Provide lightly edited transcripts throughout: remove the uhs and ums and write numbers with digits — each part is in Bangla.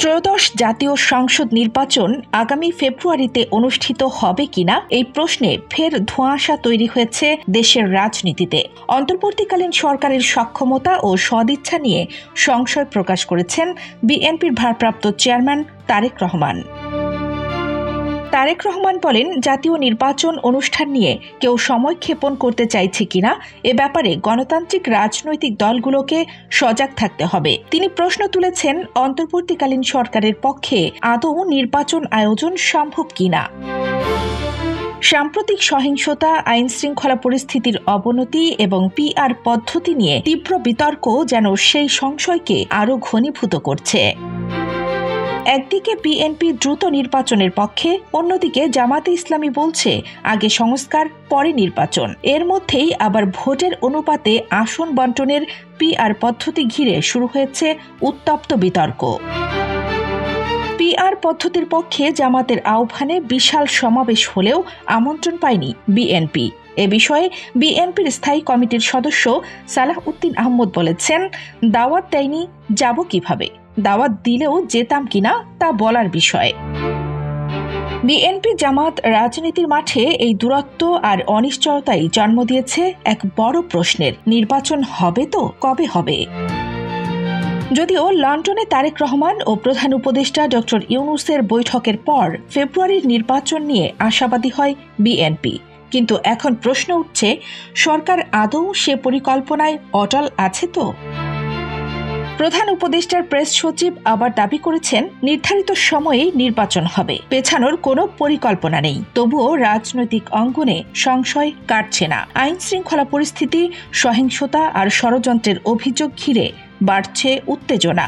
ত্রয়োদশ জাতীয় সংসদ নির্বাচন আগামী ফেব্রুয়ারিতে অনুষ্ঠিত হবে কিনা এই প্রশ্নে ফের ধোঁয়াশা তৈরি হয়েছে দেশের রাজনীতিতে। অন্তর্বর্তীকালীন সরকারের সক্ষমতা ও সদিচ্ছা নিয়ে সংশয় প্রকাশ করেছেন বিএনপির ভারপ্রাপ্ত চেয়ারম্যান তারেক রহমান। তারেক রহমান বলেন, জাতীয় নির্বাচন অনুষ্ঠান নিয়ে কেউ সময় ক্ষেপণ করতে চাইছে কিনা এ ব্যাপারে গণতান্ত্রিক রাজনৈতিক দলগুলোকে সজাগ থাকতে হবে। তিনি প্রশ্ন তুলেছেন, অন্তর্বর্তীকালীন সরকারের পক্ষে আদৌ নির্বাচন আয়োজন সম্ভব কিনা। সাম্প্রতিক সহিংসতা, আইন শৃঙ্খলা পরিস্থিতির অবনতি এবং পিআর পদ্ধতি নিয়ে তীব্র বিতর্ক যেন সেই সংশয়কে আরও ঘনীভূত করছে। একদিকে বিএনপি দ্রুত নির্বাচনের পক্ষে, অন্যদিকে জামাতে ইসলামী বলছে আগে সংস্কার পরে নির্বাচন। এর মধ্যেই আবার ভোটের অনুপাতে আসন বণ্টনের পিআর পদ্ধতি ঘিরে শুরু হয়েছে উত্তপ্ত বিতর্ক। পিআর পদ্ধতির পক্ষে জামাতের আহ্বানে বিশাল সমাবেশ হলেও আমন্ত্রণ পায়নি বিএনপি। এ বিষয়ে বিএনপির স্থায়ী কমিটির সদস্য সালাহ উদ্দিন আহমদ বলেছেন, দাওয়াত দেয়নি, যাব কিভাবে? দাওয়াত দিলেও যেতাম কিনা তা বলার বিষয়। বিএনপি জামাত রাজনীতির মাঠে এই দূরত্ব আর অনিশ্চয়তাই জন্ম দিয়েছে এক বড় প্রশ্নের, নির্বাচন হবে তো কবে হবে? যদিও লন্ডনে তারেক রহমান ও প্রধান উপদেষ্টা ডক্টর ইউনূসের বৈঠকের পর ফেব্রুয়ারির নির্বাচন নিয়ে আশাবাদী হয় বিএনপি, কিন্তু এখন প্রশ্ন উঠছে, সরকার আদৌ সে পরিকল্পনায় অটল আছে তো? প্রধান উপদেষ্টার প্রেস সচিব আবার দাবি করেছেন, নির্ধারিত সময়ে নির্বাচন হবে, পেছানোর কোনো পরিকল্পনা নেই। তবুও রাজনৈতিক অঙ্গনে সংশয় কাটছে না। আইন শৃঙ্খলা পরিস্থিতি, সহিংসতা আর ষড়যন্ত্রের অভিযোগ ঘিরে বাড়ছে উত্তেজনা।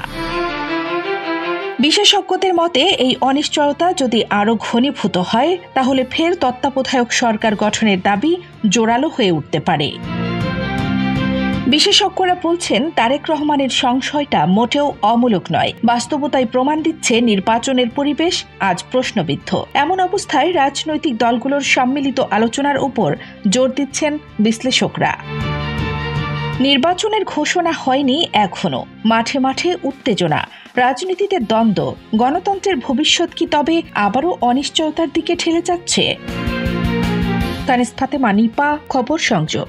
বিশেষজ্ঞদের মতে, এই অনিশ্চয়তা যদি আরও ঘনীভূত হয় তাহলে ফের তত্ত্বাবধায়ক সরকার গঠনের দাবি জোরালো হয়ে উঠতে পারে। বিশেষজ্ঞরা বলছেন, তারেক রহমানের সংশয়টা মোটেও অমূলক নয়। বাস্তবতায় প্রমাণ দিচ্ছে নির্বাচনের পরিবেশ আজ প্রশ্নবিদ্ধ। এমন অবস্থায় রাজনৈতিক দলগুলোর সম্মিলিত আলোচনার উপর জোর দিচ্ছেন বিশ্লেষকরা। নির্বাচনের ঘোষণা হয়নি এখনো, মাঠে মাঠে উত্তেজনা, রাজনীতিতে দ্বন্দ্ব। গণতন্ত্রের ভবিষ্যৎ কি তবে আবারও অনিশ্চয়তার দিকে ঠেলে যাচ্ছে? কানিস ফাতেমা, নিপা, খবর সংযোগ।